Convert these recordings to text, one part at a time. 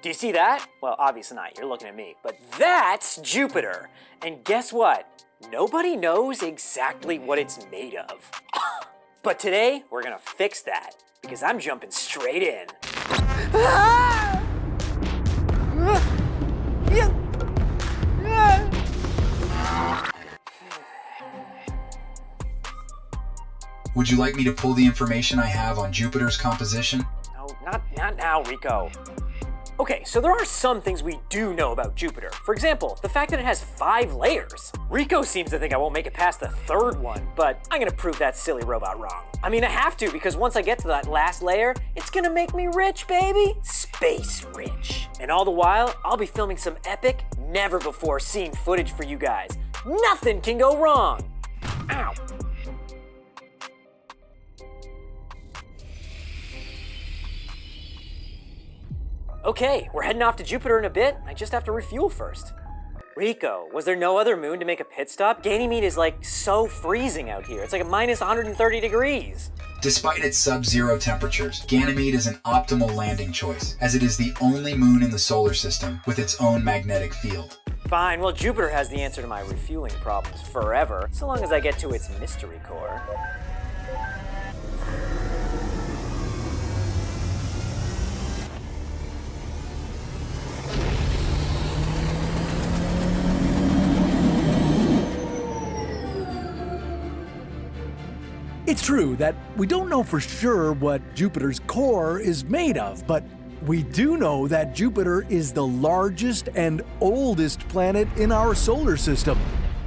Do you see that? Well, obviously not, you're looking at me. But that's Jupiter. And guess what? Nobody knows exactly what it's made of. But today, we're gonna fix that, because I'm jumping straight in. Would you like me to pull the information I have on Jupiter's composition? No, not now, Rico. Okay, so there are some things we do know about Jupiter. For example, the fact that it has 5 layers. Rico seems to think I won't make it past the 3rd one, but I'm gonna prove that silly robot wrong. I mean, I have to, because once I get to that last layer, it's gonna make me rich, baby. Space rich. And all the while, I'll be filming some epic, never-before-seen footage for you guys. Nothing can go wrong. Ow. Okay, we're heading off to Jupiter in a bit. I just have to refuel first. Rico, was there no other moon to make a pit stop? Ganymede is like so freezing out here. It's like a minus 130 degrees. Despite its sub-zero temperatures, Ganymede is an optimal landing choice, as it is the only moon in the solar system with its own magnetic field. Fine, well Jupiter has the answer to my refueling problems forever, so long as I get to its mystery core. It's true that we don't know for sure what Jupiter's core is made of, but we do know that Jupiter is the largest and oldest planet in our solar system.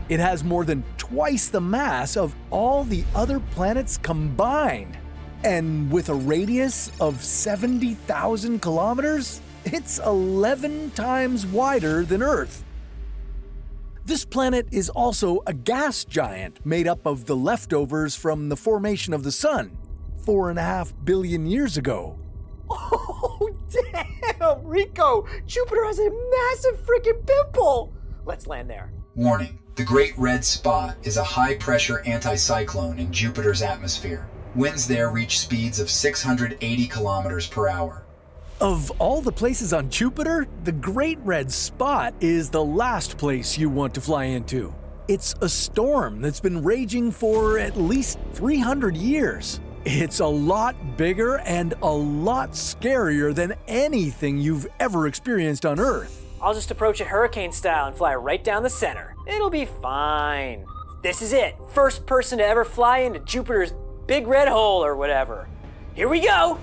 It has more than twice the mass of all the other planets combined. And with a radius of 70,000 kilometers, it's 11 times wider than Earth. This planet is also a gas giant made up of the leftovers from the formation of the Sun 4.5 billion years ago. Oh, damn, Rico! Jupiter has a massive freaking pimple! Let's land there. Warning, the Great Red Spot is a high-pressure anticyclone in Jupiter's atmosphere. Winds there reach speeds of 680 kilometers per hour. Of all the places on Jupiter, the Great Red Spot is the last place you want to fly into. It's a storm that's been raging for at least 300 years. It's a lot bigger and a lot scarier than anything you've ever experienced on Earth. I'll just approach it hurricane style and fly right down the center. It'll be fine. This is it. First person to ever fly into Jupiter's big red hole or whatever. Here we go!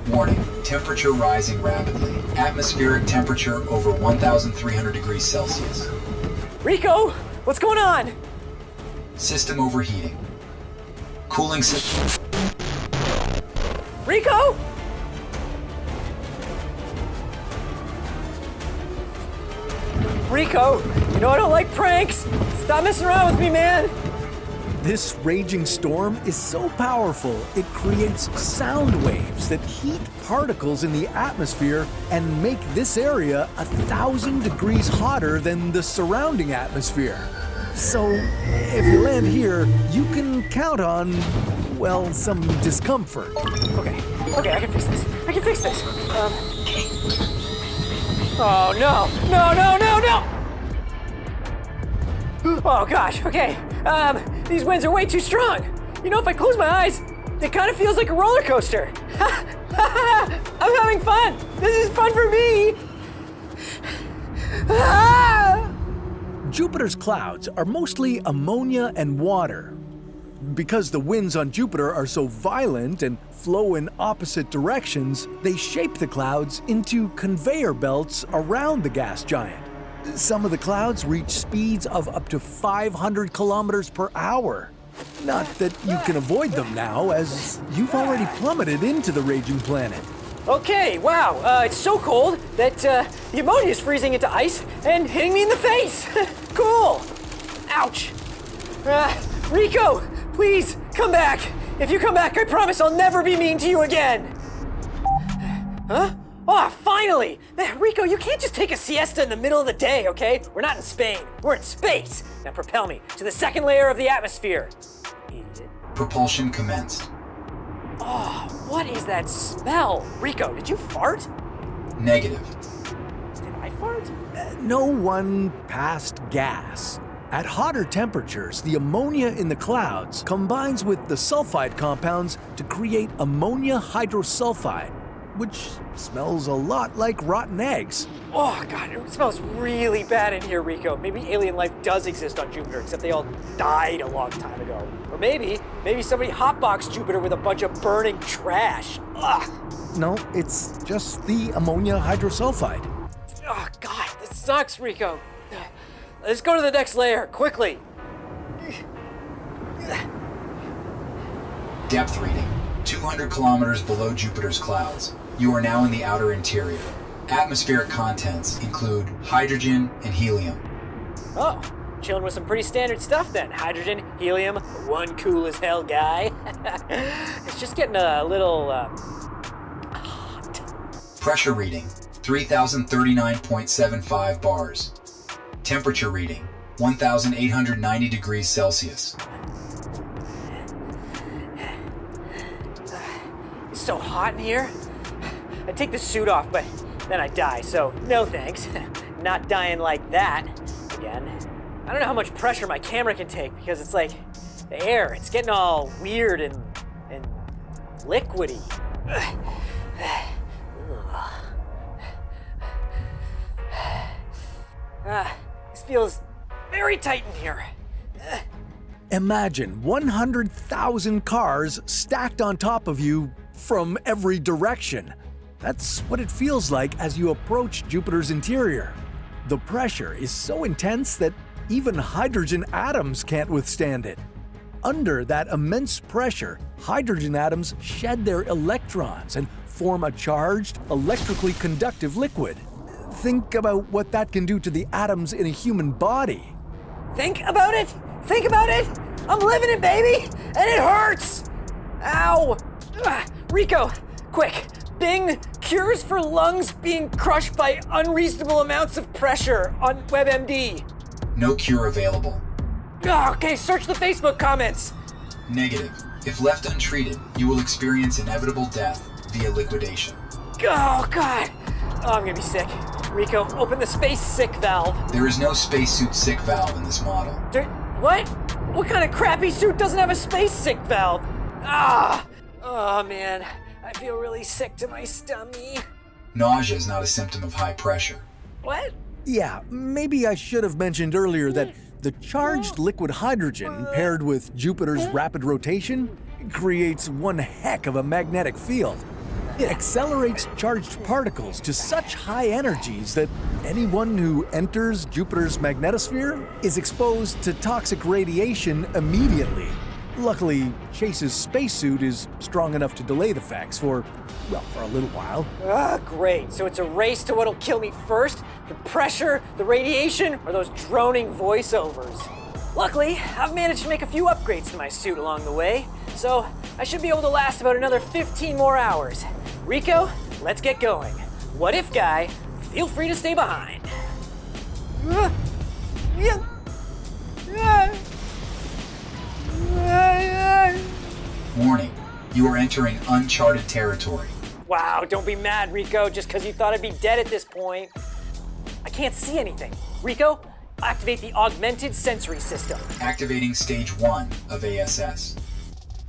Warning, temperature rising rapidly. Atmospheric temperature over 1,300 degrees Celsius. Rico, what's going on? System overheating. Cooling system. Rico? Rico, you know I don't like pranks. Stop messing around with me, man. This raging storm is so powerful, it creates sound waves that heat particles in the atmosphere and make this area 1,000 degrees hotter than the surrounding atmosphere. So, if you land here, you can count on, well, some discomfort. Okay, I can fix this. Oh no! Oh gosh, okay. These winds are way too strong. You know, if I close my eyes, it kind of feels like a roller coaster. I'm having fun. This is fun for me. Jupiter's clouds are mostly ammonia and water. Because the winds on Jupiter are so violent and flow in opposite directions, they shape the clouds into conveyor belts around the gas giant. Some of the clouds reach speeds of up to 500 kilometers per hour. Not that you can avoid them now, as you've already plummeted into the raging planet. Okay, wow, it's so cold that the ammonia is freezing into ice and hitting me in the face. Cool. Ouch. Rico, please come back. If you come back, I promise I'll never be mean to you again. Huh? Oh, finally! Rico, you can't just take a siesta in the middle of the day, okay? We're not in Spain. We're in space. Now propel me to the second layer of the atmosphere. idiot. Propulsion commenced. Oh, what is that smell? Rico, did you fart? Negative. Did I fart? No one passed gas. At hotter temperatures, the ammonia in the clouds combines with the sulfide compounds to create ammonia hydrosulfide, which smells a lot like rotten eggs. Oh, God, it smells really bad in here, Rico. Maybe alien life does exist on Jupiter, except they all died a long time ago. Or maybe somebody hotboxed Jupiter with a bunch of burning trash. Ugh. No, it's just the ammonia hydrosulfide. Oh, God, this sucks, Rico. Let's go to the next layer, quickly. Depth reading. 200 kilometers below Jupiter's clouds. You are now in the outer interior. Atmospheric contents include hydrogen and helium. Oh, chilling with some pretty standard stuff then. Hydrogen, helium, one cool as hell guy. It's just getting a little, hot. Pressure reading. 3,039.75 bars. Temperature reading. 1,890 degrees Celsius. It's so hot in here. I take the suit off, but then I die, so no thanks. Not dying like that again. I don't know how much pressure my camera can take because it's like the air. It's getting all weird and liquidy. This feels very tight in here. Imagine 100,000 cars stacked on top of you from every direction. That's what it feels like as you approach Jupiter's interior. The pressure is so intense that even hydrogen atoms can't withstand it. Under that immense pressure, hydrogen atoms shed their electrons and form a charged, electrically conductive liquid. Think about what that can do to the atoms in a human body. Think about it? Think about it? I'm living it, baby! And it hurts! Ow! Rico, quick! Bing! Cures for lungs being crushed by unreasonable amounts of pressure on WebMD. No cure available. Okay, search the Facebook comments. Negative. If left untreated, you will experience inevitable death via liquidation. Oh, God! Oh, I'm gonna be sick. Rico, open the space sick valve. There is no spacesuit sick valve in this model. What? What kind of crappy suit doesn't have a space sick valve? Ah! Oh, man. I feel really sick to my stomach. Nausea is not a symptom of high pressure. What? Yeah, maybe I should have mentioned earlier that the charged liquid hydrogen paired with Jupiter's rapid rotation creates one heck of a magnetic field. It accelerates charged particles to such high energies that anyone who enters Jupiter's magnetosphere is exposed to toxic radiation immediately. Luckily, Chase's spacesuit is strong enough to delay the effects for a little while. Great. So it's a race to what'll kill me first? The pressure, the radiation, or those droning voiceovers? Luckily, I've managed to make a few upgrades to my suit along the way, so I should be able to last about another 15 more hours. Rico, let's get going. What if guy, feel free to stay behind. Warning, you are entering uncharted territory. Wow, don't be mad, Rico, just because you thought I'd be dead at this point. I can't see anything. Rico, activate the augmented sensory system. Activating stage 1 of ASS.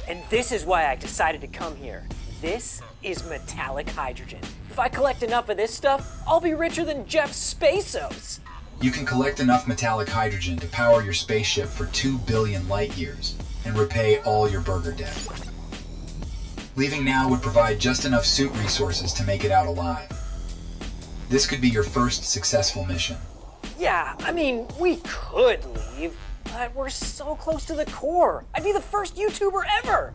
And this is why I decided to come here. This is metallic hydrogen. If I collect enough of this stuff, I'll be richer than Jeff Bezos. You can collect enough metallic hydrogen to power your spaceship for 2 billion light years and repay all your burger debt. Leaving now would provide just enough suit resources to make it out alive. This could be your first successful mission. Yeah, I mean, we could leave, but we're so close to the core. I'd be the first YouTuber ever.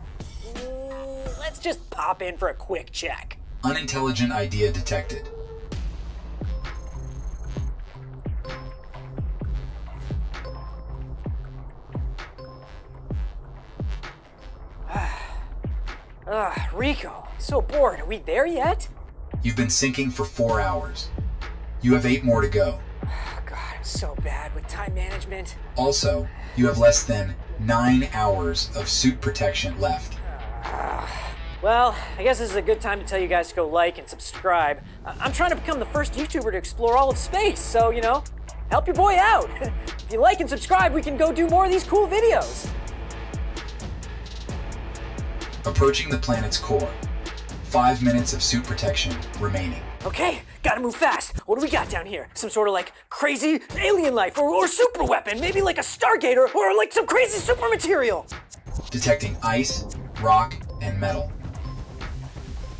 Let's just pop in for a quick check. Unintelligent idea detected. Rico, I'm so bored. Are we there yet? You've been sinking for 4 hours. You have 8 more to go. God, I'm so bad with time management. Also, you have less than 9 hours of suit protection left. Well, I guess this is a good time to tell you guys to go like and subscribe. I'm trying to become the first YouTuber to explore all of space, so, help your boy out. If you like and subscribe, we can go do more of these cool videos. Approaching the planet's core. 5 minutes of suit protection remaining. Okay, gotta move fast. What do we got down here? Some sort of crazy alien life or super weapon, maybe like a Stargazer or some crazy super material. Detecting ice, rock, and metal.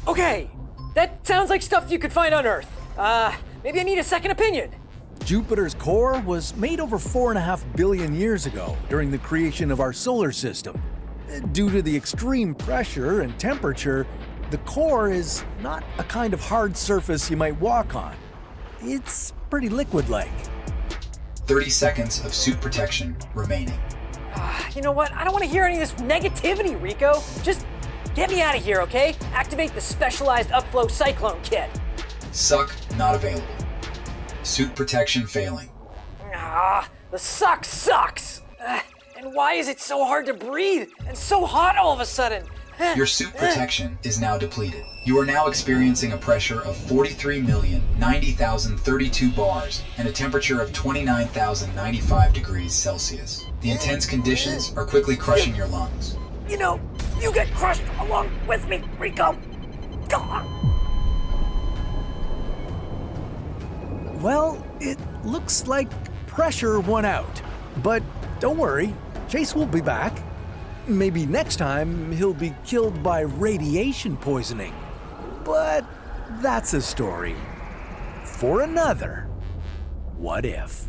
Okay, that sounds like stuff you could find on Earth. Maybe I need a second opinion. Jupiter's core was made over 4.5 billion years ago during the creation of our solar system. Due to the extreme pressure and temperature, the core is not a kind of hard surface you might walk on. It's pretty liquid-like. 30 seconds of suit protection remaining. You know what? I don't want to hear any of this negativity, Rico. Just get me out of here, okay? Activate the specialized upflow cyclone kit. Suck not available. Suit protection failing. The suck sucks. And why is it so hard to breathe and so hot all of a sudden? Your suit protection is now depleted. You are now experiencing a pressure of 43,090,032 bars and a temperature of 29,095 degrees Celsius. The intense conditions are quickly crushing your lungs. You get crushed along with me, Rico. Well, it looks like pressure won out. But don't worry, Chase will be back. Maybe next time he'll be killed by radiation poisoning. But that's a story for another What If.